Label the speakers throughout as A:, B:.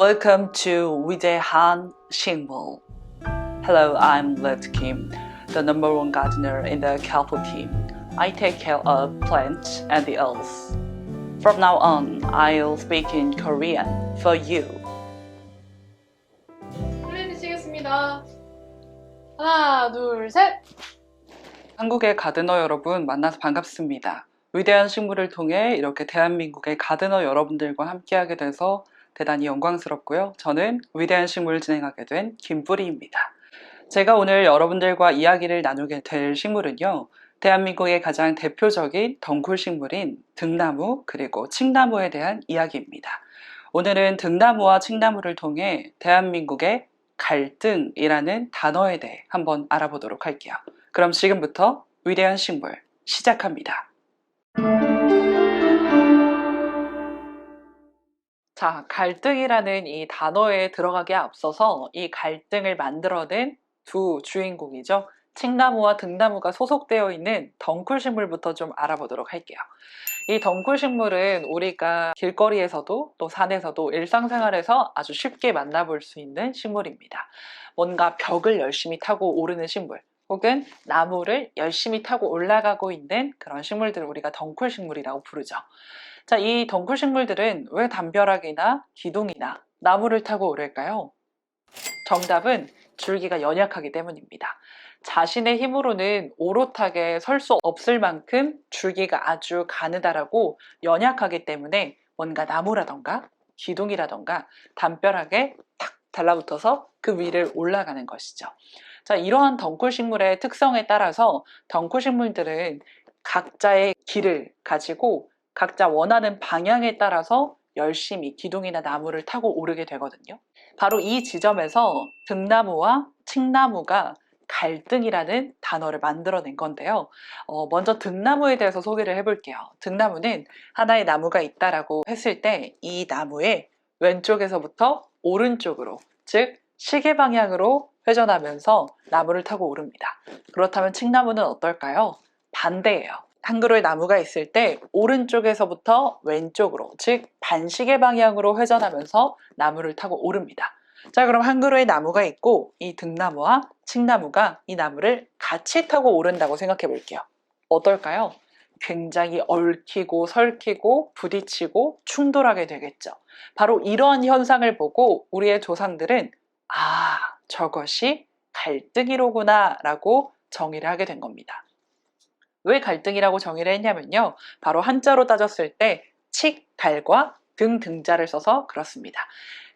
A: Welcome to 위대한 식물. Hello, I'm Let Kim, the number one gardener in the Careful team. I take care of plants and the earth. From now on, I'll speak in Korean for you.
B: 플랜 치겠습니다. 하나, 둘, 셋!
A: 한국의 가드너 여러분 만나서 반갑습니다. 위대한 식물을 통해 이렇게 대한민국의 가드너 여러분들과 함께하게 돼서 대단히 영광스럽고요. 저는 위대한 식물을 진행하게 된 김뿌리입니다. 제가 오늘 여러분들과 이야기를 나누게 될 식물은요. 대한민국의 가장 대표적인 덩굴 식물인 등나무 그리고 칡나무에 대한 이야기입니다. 오늘은 등나무와 칡나무를 통해 대한민국의 갈등이라는 단어에 대해 한번 알아보도록 할게요. 그럼 지금부터 위대한 식물 시작합니다. 자, 갈등이라는 이 단어에 들어가기에 앞서서 이 갈등을 만들어낸 두 주인공이죠. 칡나무와 등나무가 소속되어 있는 덩굴 식물부터 좀 알아보도록 할게요. 이 덩굴 식물은 우리가 길거리에서도 또 산에서도 일상생활에서 아주 쉽게 만나볼 수 있는 식물입니다. 뭔가 벽을 열심히 타고 오르는 식물 혹은 나무를 열심히 타고 올라가고 있는 그런 식물들을 우리가 덩굴 식물이라고 부르죠. 자, 이 덩굴 식물들은 왜 담벼락이나 기둥이나 나무를 타고 오를까요? 정답은 줄기가 연약하기 때문입니다. 자신의 힘으로는 오롯하게 설 수 없을 만큼 줄기가 아주 가느다라고 연약하기 때문에 뭔가 나무라던가 기둥이라던가 담벼락에 탁 달라붙어서 그 위를 올라가는 것이죠. 자, 이러한 덩굴 식물의 특성에 따라서 덩굴 식물들은 각자의 길을 가지고 각자 원하는 방향에 따라서 열심히 기둥이나 나무를 타고 오르게 되거든요. 바로 이 지점에서 등나무와 칡나무가 갈등이라는 단어를 만들어낸 건데요. 먼저 등나무에 대해서 소개를 해볼게요. 등나무는 하나의 나무가 있다라고 했을 때 이 나무의 왼쪽에서부터 오른쪽으로, 즉 시계 방향으로 회전하면서 나무를 타고 오릅니다. 그렇다면 칡나무는 어떨까요? 반대예요. 한 그루의 나무가 있을 때 오른쪽에서부터 왼쪽으로, 즉 반시계 방향으로 회전하면서 나무를 타고 오릅니다. 자, 그럼 한 그루의 나무가 있고 이 등나무와 칡나무가 이 나무를 같이 타고 오른다고 생각해 볼게요. 어떨까요? 굉장히 얽히고 설키고 부딪히고 충돌하게 되겠죠. 바로 이러한 현상을 보고 우리의 조상들은 저것이 갈등이로구나 라고 정의를 하게 된 겁니다. 왜 갈등이라고 정의를 했냐면요. 바로 한자로 따졌을 때 칡, 달과 등, 등자를 써서 그렇습니다.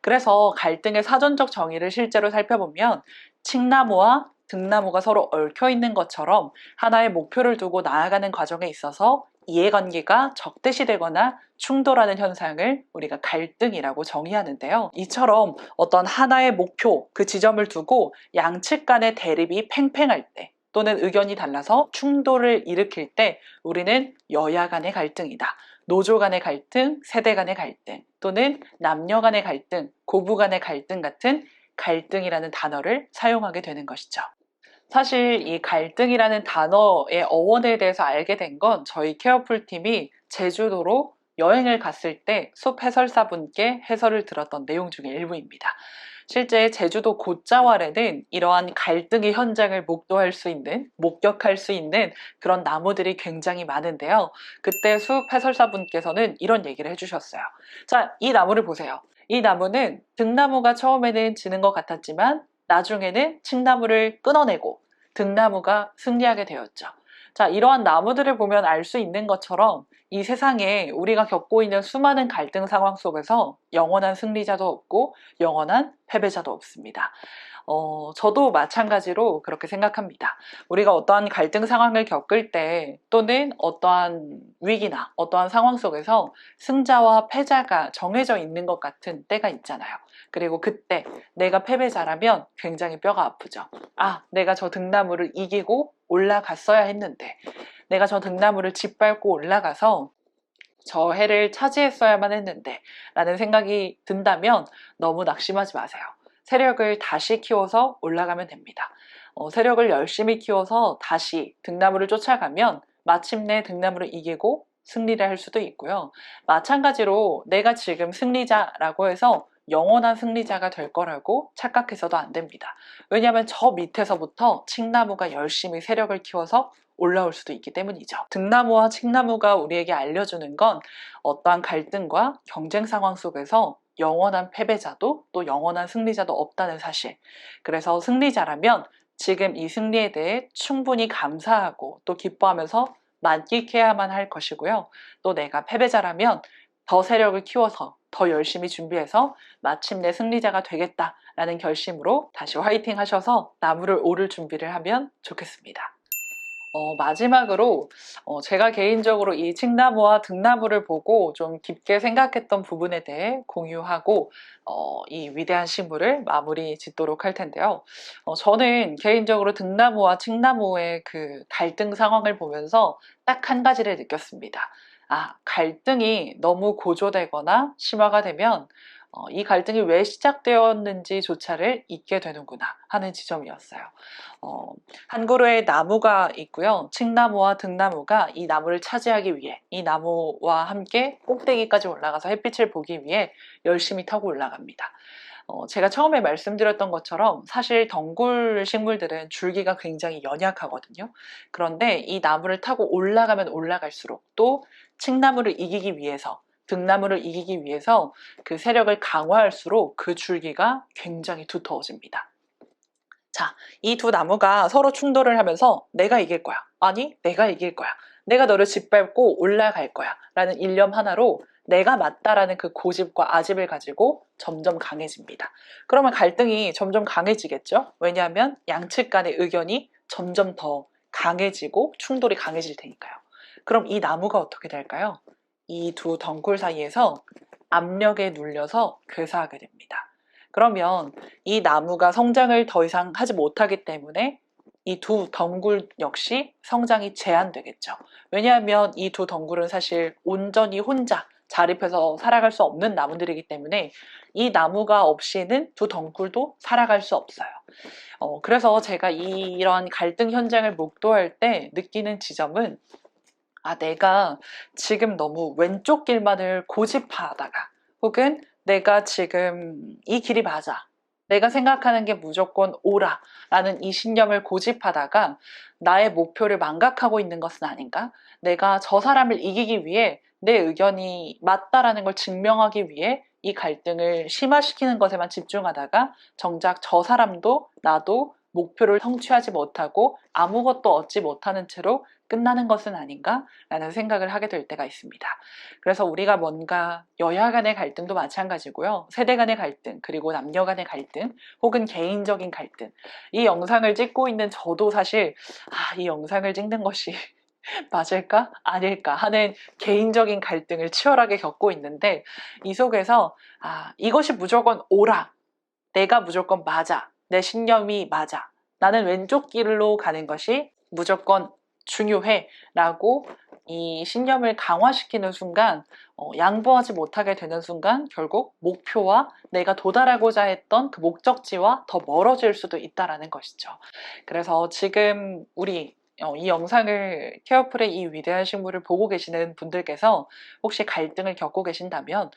A: 그래서 갈등의 사전적 정의를 실제로 살펴보면 칡나무와 등나무가 서로 얽혀 있는 것처럼 하나의 목표를 두고 나아가는 과정에 있어서 이해관계가 적대시되거나 충돌하는 현상을 우리가 갈등이라고 정의하는데요. 이처럼 어떤 하나의 목표, 그 지점을 두고 양측 간의 대립이 팽팽할 때 또는 의견이 달라서 충돌을 일으킬 때 우리는 여야 간의 갈등이다. 노조 간의 갈등, 세대 간의 갈등, 또는 남녀 간의 갈등, 고부 간의 갈등 같은 갈등이라는 단어를 사용하게 되는 것이죠. 사실 이 갈등이라는 단어의 어원에 대해서 알게 된 건 저희 케어풀 팀이 제주도로 여행을 갔을 때 숲 해설사분께 해설을 들었던 내용 중에 일부입니다. 실제 제주도 곶자왈에는 이러한 갈등의 현장을 목격할 수 있는 그런 나무들이 굉장히 많은데요. 그때 숲 해설사분께서는 이런 얘기를 해주셨어요. 자, 이 나무를 보세요. 이 나무는 등나무가 처음에는 지는 것 같았지만 나중에는 칡나무를 끊어내고 등나무가 승리하게 되었죠. 자, 이러한 나무들을 보면 알 수 있는 것처럼 이 세상에 우리가 겪고 있는 수많은 갈등 상황 속에서 영원한 승리자도 없고 영원한 패배자도 없습니다. 저도 마찬가지로 그렇게 생각합니다. 우리가 어떠한 갈등 상황을 겪을 때 또는 어떠한 위기나 어떠한 상황 속에서 승자와 패자가 정해져 있는 것 같은 때가 있잖아요. 그리고 그때 내가 패배자라면 굉장히 뼈가 아프죠. 내가 저 등나무를 이기고 올라갔어야 했는데, 내가 저 등나무를 짓밟고 올라가서 저 해를 차지했어야만 했는데 라는 생각이 든다면 너무 낙심하지 마세요. 세력을 다시 키워서 올라가면 됩니다. 세력을 열심히 키워서 다시 등나무를 쫓아가면 마침내 등나무를 이기고 승리를 할 수도 있고요. 마찬가지로 내가 지금 승리자라고 해서 영원한 승리자가 될 거라고 착각해서도 안 됩니다. 왜냐하면 저 밑에서부터 칡나무가 열심히 세력을 키워서 올라올 수도 있기 때문이죠. 등나무와 칡나무가 우리에게 알려주는 건 어떠한 갈등과 경쟁 상황 속에서 영원한 패배자도 또 영원한 승리자도 없다는 사실. 그래서 승리자라면 지금 이 승리에 대해 충분히 감사하고 또 기뻐하면서 만끽해야만 할 것이고요. 또 내가 패배자라면 더 세력을 키워서 더 열심히 준비해서 마침내 승리자가 되겠다라는 결심으로 다시 화이팅 하셔서 나무를 오를 준비를 하면 좋겠습니다. 마지막으로 제가 개인적으로 이 칡나무와 등나무를 보고 좀 깊게 생각했던 부분에 대해 공유하고 이 위대한 식물을 마무리 짓도록 할 텐데요. 저는 개인적으로 등나무와 칡나무의 그 갈등 상황을 보면서 딱 한 가지를 느꼈습니다. 갈등이 너무 고조되거나 심화가 되면 이 갈등이 왜 시작되었는지조차를 잊게 되는구나 하는 지점이었어요. 한 그루의 나무가 있고요. 칡나무와 등나무가 이 나무를 차지하기 위해 이 나무와 함께 꼭대기까지 올라가서 햇빛을 보기 위해 열심히 타고 올라갑니다. 제가 처음에 말씀드렸던 것처럼 사실 덩굴 식물들은 줄기가 굉장히 연약하거든요. 그런데 이 나무를 타고 올라가면 올라갈수록 또 칡나무를 이기기 위해서 등나무를 이기기 위해서 그 세력을 강화할수록 그 줄기가 굉장히 두터워집니다. 자, 이 두 나무가 서로 충돌을 하면서 내가 이길 거야. 아니, 내가 이길 거야. 내가 너를 짓밟고 올라갈 거야. 라는 일념 하나로 내가 맞다라는 그 고집과 아집을 가지고 점점 강해집니다. 그러면 갈등이 점점 강해지겠죠? 왜냐하면 양측 간의 의견이 점점 더 강해지고 충돌이 강해질 테니까요. 그럼 이 나무가 어떻게 될까요? 이 두 덩굴 사이에서 압력에 눌려서 괴사하게 됩니다. 그러면 이 나무가 성장을 더 이상 하지 못하기 때문에 이 두 덩굴 역시 성장이 제한되겠죠. 왜냐하면 이 두 덩굴은 사실 온전히 혼자 자립해서 살아갈 수 없는 나무들이기 때문에 이 나무가 없이는 두 덩굴도 살아갈 수 없어요. 그래서 제가 이런 갈등 현장을 목도할 때 느끼는 지점은 내가 지금 너무 왼쪽 길만을 고집하다가 혹은 내가 지금 이 길이 맞아. 내가 생각하는 게 무조건 옳아. 라는 이 신념을 고집하다가 나의 목표를 망각하고 있는 것은 아닌가? 내가 저 사람을 이기기 위해 내 의견이 맞다라는 걸 증명하기 위해 이 갈등을 심화시키는 것에만 집중하다가 정작 저 사람도 나도 목표를 성취하지 못하고 아무것도 얻지 못하는 채로 끝나는 것은 아닌가라는 생각을 하게 될 때가 있습니다. 그래서 우리가 뭔가 여야 간의 갈등도 마찬가지고요. 세대 간의 갈등, 그리고 남녀 간의 갈등, 혹은 개인적인 갈등. 이 영상을 찍고 있는 저도 사실 이 영상을 찍는 것이 맞을까? 아닐까? 하는 개인적인 갈등을 치열하게 겪고 있는데 이 속에서 이것이 무조건 옳아. 내가 무조건 맞아. 내 신념이 맞아. 나는 왼쪽 길로 가는 것이 무조건 중요해 라고 이 신념을 강화시키는 순간 양보하지 못하게 되는 순간 결국 목표와 내가 도달하고자 했던 그 목적지와 더 멀어질 수도 있다는 것이죠. 그래서 지금 우리 이 영상을 케어풀의 이 위대한 식물을 보고 계시는 분들께서 혹시 갈등을 겪고 계신다면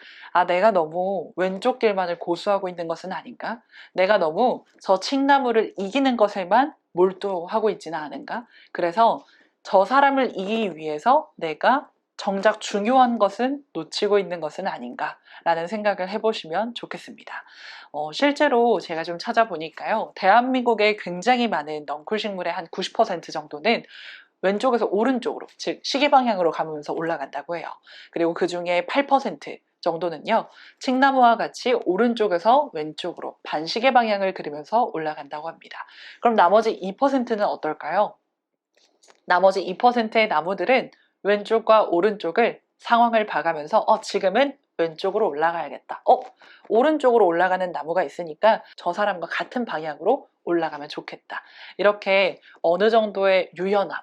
A: 내가 너무 왼쪽 길만을 고수하고 있는 것은 아닌가? 내가 너무 저 칡나무를 이기는 것에만 몰두하고 있지는 않은가? 그래서 저 사람을 이기기 위해서 내가 정작 중요한 것은 놓치고 있는 것은 아닌가라는 생각을 해보시면 좋겠습니다. 실제로 제가 좀 찾아보니까요. 대한민국에 굉장히 많은 넝쿨 식물의 한 90% 정도는 왼쪽에서 오른쪽으로, 즉 시계 방향으로 가면서 올라간다고 해요. 그리고 그 중에 8% 정도는요. 칡나무와 같이 오른쪽에서 왼쪽으로 반시계 방향을 그리면서 올라간다고 합니다. 그럼 나머지 2%는 어떨까요? 나머지 2%의 나무들은 왼쪽과 오른쪽을 상황을 봐가면서 지금은 왼쪽으로 올라가야겠다. 오른쪽으로 올라가는 나무가 있으니까 저 사람과 같은 방향으로 올라가면 좋겠다. 이렇게 어느 정도의 유연함.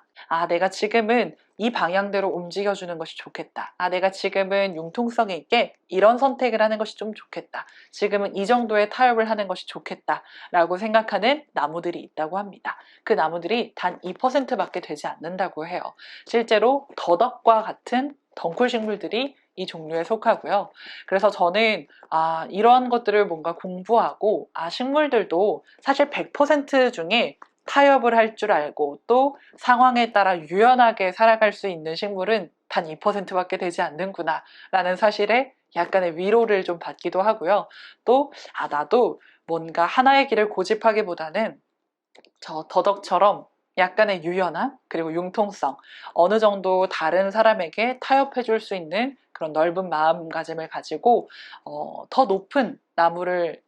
A: 내가 지금은 이 방향대로 움직여주는 것이 좋겠다. 내가 지금은 융통성 있게 이런 선택을 하는 것이 좀 좋겠다. 지금은 이 정도의 타협을 하는 것이 좋겠다. 라고 생각하는 나무들이 있다고 합니다. 그 나무들이 단 2%밖에 되지 않는다고 해요. 실제로 더덕과 같은 덩쿨 식물들이 이 종류에 속하고요. 그래서 저는 이러한 것들을 뭔가 공부하고 식물들도 사실 100% 중에 타협을 할 줄 알고 또 상황에 따라 유연하게 살아갈 수 있는 식물은 단 2%밖에 되지 않는구나 라는 사실에 약간의 위로를 좀 받기도 하고요. 또 나도 뭔가 하나의 길을 고집하기보다는 저 더덕처럼 약간의 유연함 그리고 융통성, 어느 정도 다른 사람에게 타협해 줄 수 있는 그런 넓은 마음가짐을 가지고 더 높은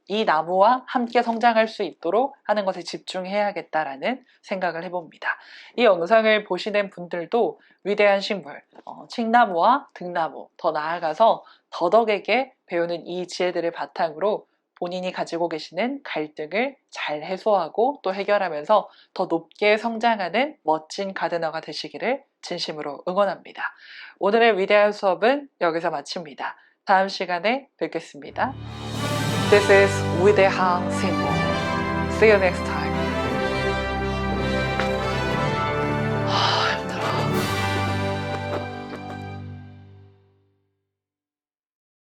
A: 이 나무와 함께 성장할 수 있도록 하는 것에 집중해야겠다라는 생각을 해봅니다. 이 영상을 보시는 분들도 위대한 식물, 칡나무와 등나무, 더 나아가서 더덕에게 배우는 이 지혜들을 바탕으로 본인이 가지고 계시는 갈등을 잘 해소하고 또 해결하면서 더 높게 성장하는 멋진 가드너가 되시기를 진심으로 응원합니다. 오늘의 위대한 수업은 여기서 마칩니다. 다음 시간에 뵙겠습니다. This is 위대한 생물. See you next time.